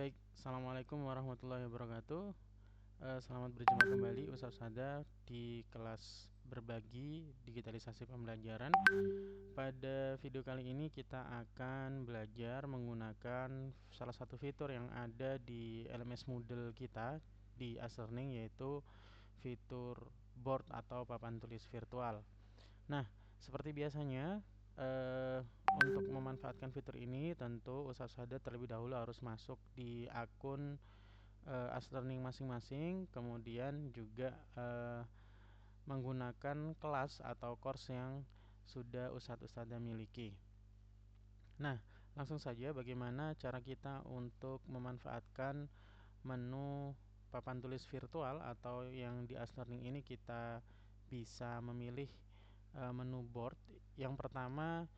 Baik, Assalamualaikum warahmatullahi wabarakatuh. Selamat berjumpa kembali Ustaz Sada di kelas berbagi digitalisasi pembelajaran. Pada video kali ini kita akan belajar menggunakan salah satu fitur yang ada di LMS Moodle kita di Aslearning, yaitu fitur board atau papan tulis virtual. Nah, seperti biasanya, untuk memanfaatkan fitur ini tentu Ustaz Sada terlebih dahulu harus masuk di akun Aslearning masing-masing, kemudian juga menggunakan kelas atau course yang sudah Ustadz Ustadzah miliki. Nah, langsung saja bagaimana cara kita untuk memanfaatkan menu papan tulis virtual atau yang di Aslearning ini kita bisa memilih menu board. Yang pertama,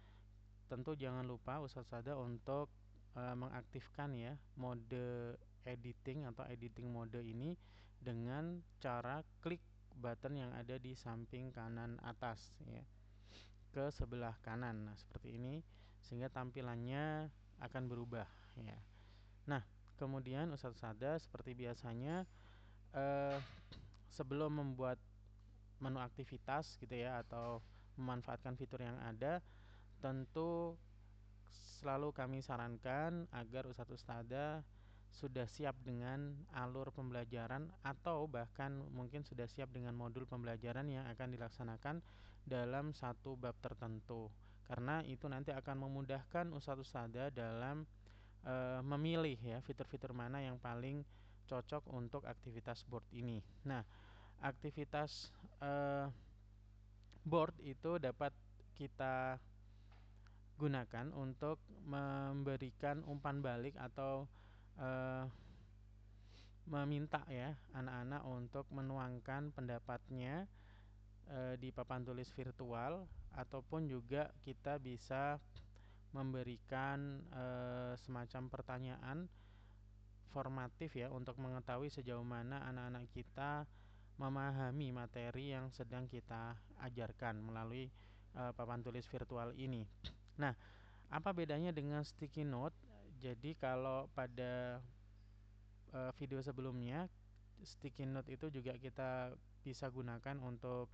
tentu jangan lupa Ustadz Sada untuk mengaktifkan ya mode editing atau editing mode ini dengan cara klik button yang ada di samping kanan atas ya, ke sebelah kanan. Nah, seperti ini sehingga tampilannya akan berubah ya. Nah, kemudian Ustadz Sada seperti biasanya sebelum membuat menu aktivitas gitu ya atau memanfaatkan fitur yang ada, tentu selalu kami sarankan agar Ustadz Ustadzah sudah siap dengan alur pembelajaran atau bahkan mungkin sudah siap dengan modul pembelajaran yang akan dilaksanakan dalam satu bab tertentu, karena itu nanti akan memudahkan Ustadz Ustadzah dalam memilih ya fitur-fitur mana yang paling cocok untuk aktivitas board ini. Nah, aktivitas board itu dapat kita gunakan untuk memberikan umpan balik atau meminta ya anak-anak untuk menuangkan pendapatnya di papan tulis virtual, ataupun juga kita bisa memberikan semacam pertanyaan formatif ya untuk mengetahui sejauh mana anak-anak kita memahami materi yang sedang kita ajarkan melalui papan tulis virtual ini. Nah, apa bedanya dengan sticky note? Jadi kalau pada video sebelumnya, sticky note itu juga kita bisa gunakan untuk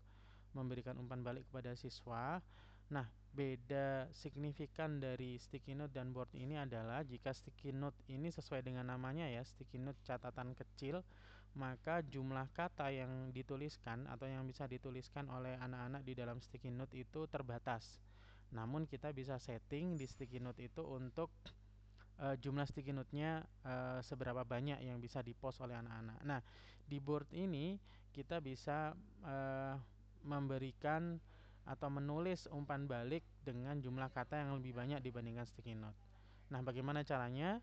memberikan umpan balik kepada siswa. Nah, beda signifikan dari sticky note dan board ini adalah jika sticky note ini sesuai dengan namanya ya, sticky note catatan kecil, maka jumlah kata yang dituliskan atau yang bisa dituliskan oleh anak-anak di dalam sticky note itu terbatas. Namun kita bisa setting di sticky note itu untuk jumlah sticky note-nya seberapa banyak yang bisa dipost oleh anak-anak. Nah, di board ini kita bisa memberikan atau menulis umpan balik dengan jumlah kata yang lebih banyak dibandingkan sticky note. Nah, bagaimana caranya?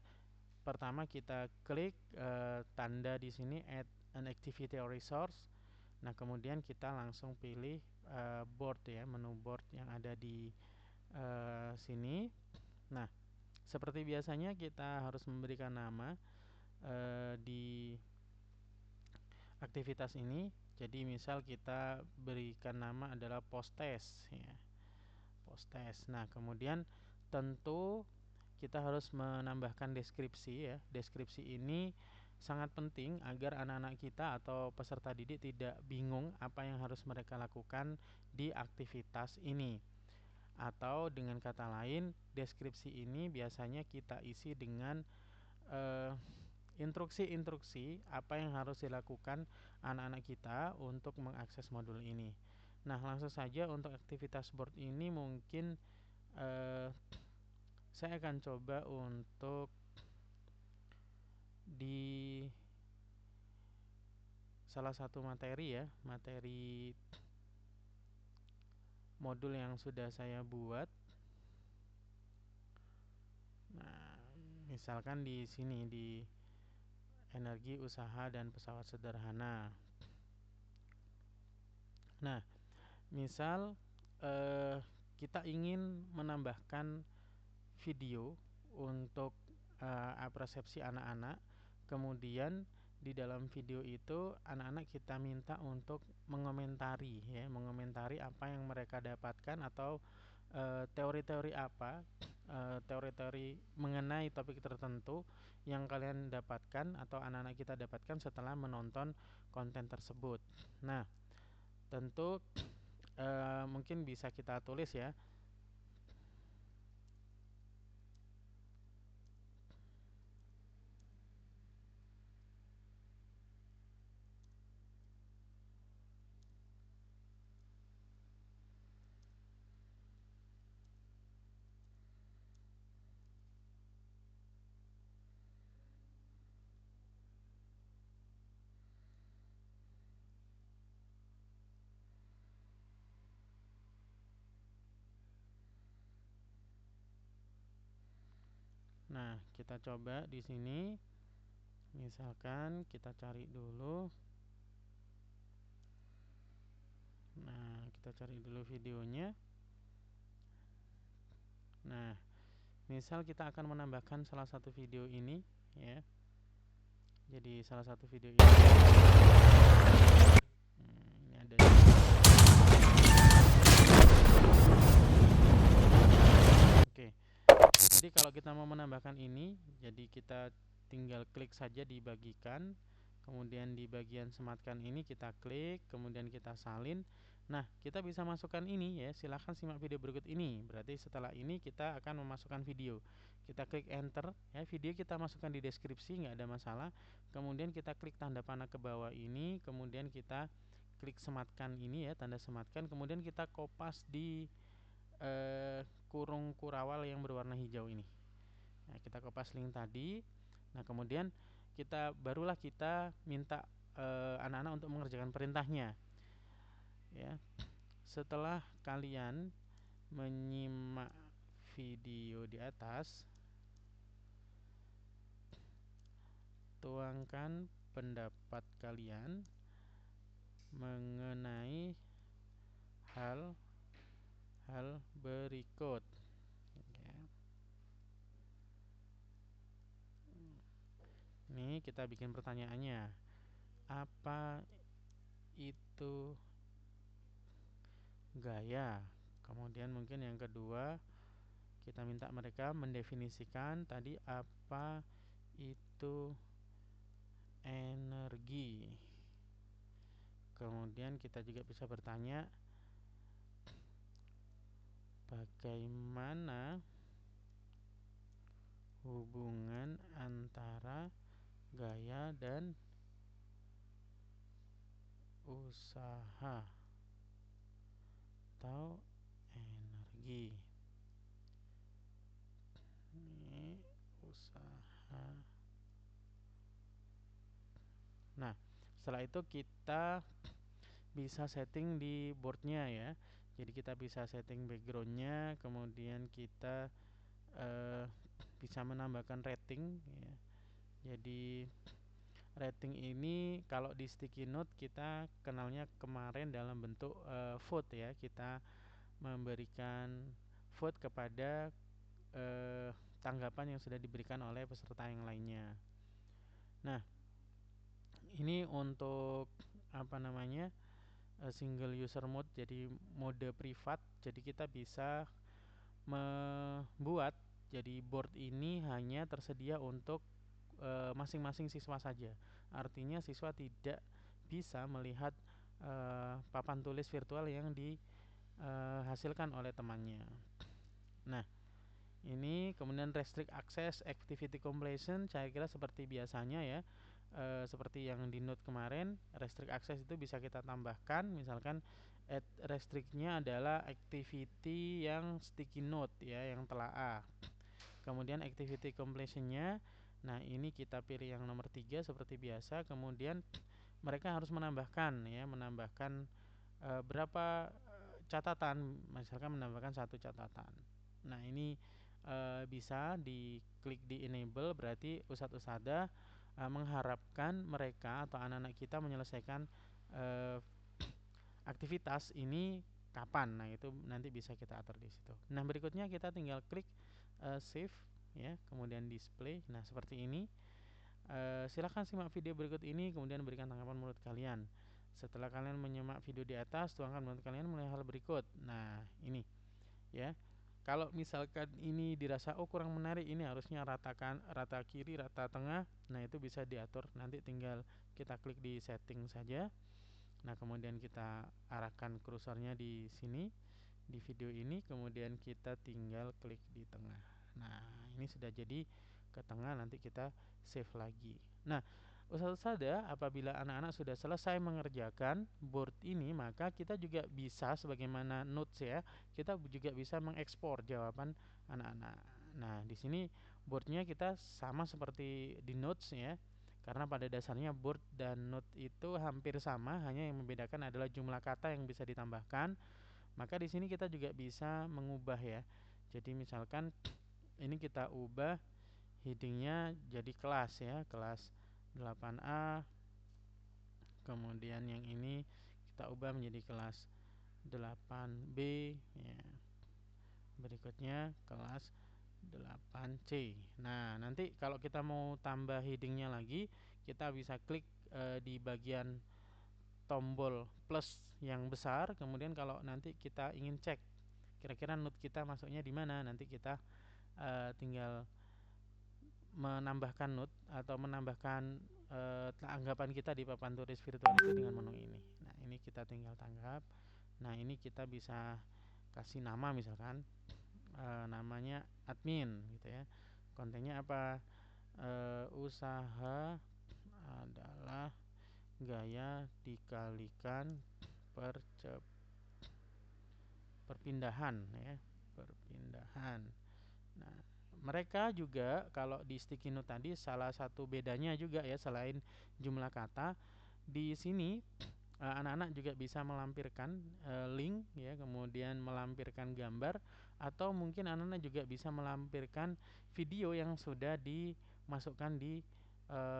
Pertama kita klik tanda di sini add an activity or resource. Nah, kemudian kita langsung pilih board ya, menu board yang ada di sini. Nah, seperti biasanya kita harus memberikan nama di aktivitas ini. Jadi misal kita berikan nama adalah post test ya. Post test. Nah, kemudian tentu kita harus menambahkan deskripsi ya. Deskripsi ini sangat penting agar anak-anak kita atau peserta didik tidak bingung apa yang harus mereka lakukan di aktivitas ini. Atau dengan kata lain, deskripsi ini biasanya kita isi dengan instruksi-instruksi apa yang harus dilakukan anak-anak kita untuk mengakses modul ini. Nah, langsung saja untuk aktivitas board ini mungkin saya akan coba untuk di salah satu materi ya, materi modul yang sudah saya buat. Nah, misalkan di sini di energi usaha dan pesawat sederhana. Nah, misal kita ingin menambahkan video untuk persepsi anak-anak, kemudian di dalam video itu anak-anak kita minta untuk mengomentari ya, mengomentari apa yang mereka dapatkan atau teori-teori apa teori-teori mengenai topik tertentu yang kalian dapatkan atau anak-anak kita dapatkan setelah menonton konten tersebut. Nah, tentu mungkin bisa kita tulis ya. Nah, kita coba di sini. Misalkan kita cari dulu. Nah, kita cari dulu videonya. Nah, misal kita akan menambahkan salah satu video ini ya. Jadi salah satu video ini, ini ada. Oke. Jadi kalau kita mau menambahkan ini, jadi kita tinggal klik saja di bagikan, kemudian di bagian sematkan ini kita klik, kemudian kita salin. Nah, kita bisa masukkan ini ya. Silahkan simak video berikut ini. Berarti setelah ini kita akan memasukkan video. Kita klik enter ya, video kita masukkan di deskripsi, nggak ada masalah. Kemudian kita klik tanda panah ke bawah ini, kemudian kita klik sematkan ini ya, tanda sematkan, kemudian kita kopas di kurung kurawal yang berwarna hijau ini. Nah, kita kopas link tadi. Nah, kemudian barulah kita minta anak-anak untuk mengerjakan perintahnya. Ya. Setelah kalian menyimak video di atas, tuangkan pendapat kalian mengenai hal berikut. Ya. Nih kita bikin pertanyaannya. Apa itu gaya? Kemudian mungkin yang kedua, kita minta mereka mendefinisikan tadi apa itu energi. Kemudian kita juga bisa bertanya, bagaimana hubungan antara gaya dan usaha atau energi. Ini usaha. Nah, setelah itu kita bisa setting di boardnya ya. Jadi kita bisa setting backgroundnya, kemudian kita bisa menambahkan rating ya. Jadi rating ini kalau di sticky note kita kenalnya kemarin dalam bentuk vote ya. Kita memberikan vote kepada tanggapan yang sudah diberikan oleh peserta yang lainnya. Nah, ini untuk apa namanya? Single user mode, jadi mode privat. Jadi kita bisa membuat jadi board ini hanya tersedia untuk masing-masing siswa saja. Artinya siswa tidak bisa melihat papan tulis virtual yang dihasilkan oleh temannya. Nah, ini kemudian restrict access, activity completion, saya kira seperti biasanya ya. Seperti yang di note kemarin, restrict access itu bisa kita tambahkan, misalkan restrictnya adalah activity yang sticky note ya, yang telaah. Kemudian activity completionnya, nah ini kita pilih yang nomor 3 seperti biasa. Kemudian mereka harus menambahkan ya, menambahkan berapa catatan, misalkan menambahkan 1 catatan. Nah ini bisa diklik di enable, berarti ustadz-ustadzah mengharapkan mereka atau anak-anak kita menyelesaikan aktivitas ini kapan. Nah itu nanti bisa kita atur di situ. Nah berikutnya kita tinggal klik save ya, kemudian display. Nah seperti ini. Silahkan simak video berikut ini, kemudian berikan tanggapan menurut kalian. Setelah kalian menyimak video di atas, tuangkan menurut kalian mengenai hal berikut. Nah ini ya, kalau misalkan ini dirasa oh kurang menarik, ini harusnya ratakan, rata kiri, rata tengah. Nah, itu bisa diatur. Nanti tinggal kita klik di setting saja. Nah, kemudian kita arahkan kursornya di sini di video ini, kemudian kita tinggal klik di tengah. Nah, ini sudah jadi ke tengah, nanti kita save lagi. Nah, Ustaz Sada, apabila anak-anak sudah selesai mengerjakan board ini, maka kita juga bisa sebagaimana notes ya, kita juga bisa mengekspor jawaban anak-anak. Nah, di sini boardnya kita sama seperti di notes ya, karena pada dasarnya board dan note itu hampir sama, hanya yang membedakan adalah jumlah kata yang bisa ditambahkan. Maka di sini kita juga bisa mengubah ya. Jadi misalkan ini kita ubah headingnya jadi kelas ya, kelas 8A. Kemudian yang ini kita ubah menjadi kelas 8B ya. Berikutnya kelas 8C. Nah, nanti kalau kita mau tambah headingnya lagi, kita bisa klik di bagian tombol plus yang besar. Kemudian kalau nanti kita ingin cek kira-kira note kita masuknya di mana, nanti kita tinggal menambahkan note atau menambahkan tanggapan kita di papan tulis virtual itu dengan menu ini. Nah, ini kita tinggal tanggap. Nah, ini kita bisa kasih nama misalkan namanya admin gitu ya. Kontennya apa? Usaha adalah gaya dikalikan perpindahan ya, perpindahan. Nah, mereka juga kalau di sticky note tadi salah satu bedanya juga ya, selain jumlah kata, di sini anak-anak juga bisa melampirkan link ya, kemudian melampirkan gambar, atau mungkin anak-anak juga bisa melampirkan video yang sudah dimasukkan di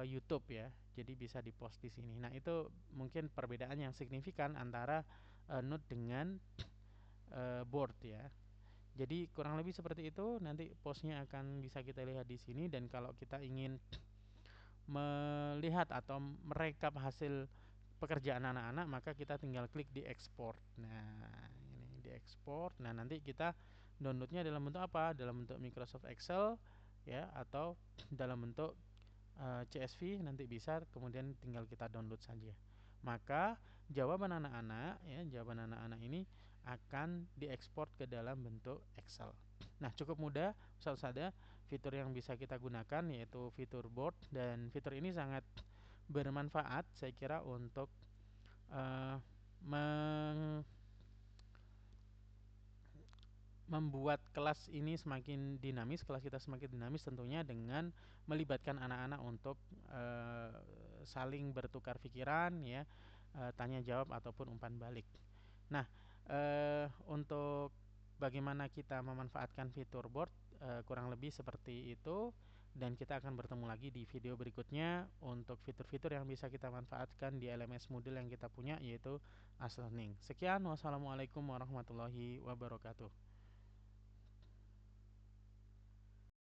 YouTube ya. Jadi bisa dipost di sini. Nah, itu mungkin perbedaan yang signifikan antara Note dengan board ya. Jadi kurang lebih seperti itu. Nanti postnya akan bisa kita lihat di sini, dan kalau kita ingin melihat atau merekap hasil pekerjaan anak-anak, maka kita tinggal klik di export. Nah, ini di export. Nah, nanti kita downloadnya dalam bentuk apa? Dalam bentuk Microsoft Excel ya, atau dalam bentuk CSV nanti bisa, kemudian tinggal kita download saja. Maka jawaban anak-anak ya, jawaban anak-anak ini akan diekspor ke dalam bentuk Excel. Nah, cukup mudah. Ustaz ada fitur yang bisa kita gunakan yaitu fitur board, dan fitur ini sangat bermanfaat saya kira untuk uh, membuat kelas ini semakin dinamis, kelas kita semakin dinamis tentunya dengan melibatkan anak-anak untuk saling bertukar pikiran ya, tanya jawab ataupun umpan balik. Nah, untuk bagaimana kita memanfaatkan fitur board kurang lebih seperti itu, dan kita akan bertemu lagi di video berikutnya untuk fitur-fitur yang bisa kita manfaatkan di LMS Moodle yang kita punya, yaitu As Learning. Sekian, wassalamualaikum warahmatullahi wabarakatuh.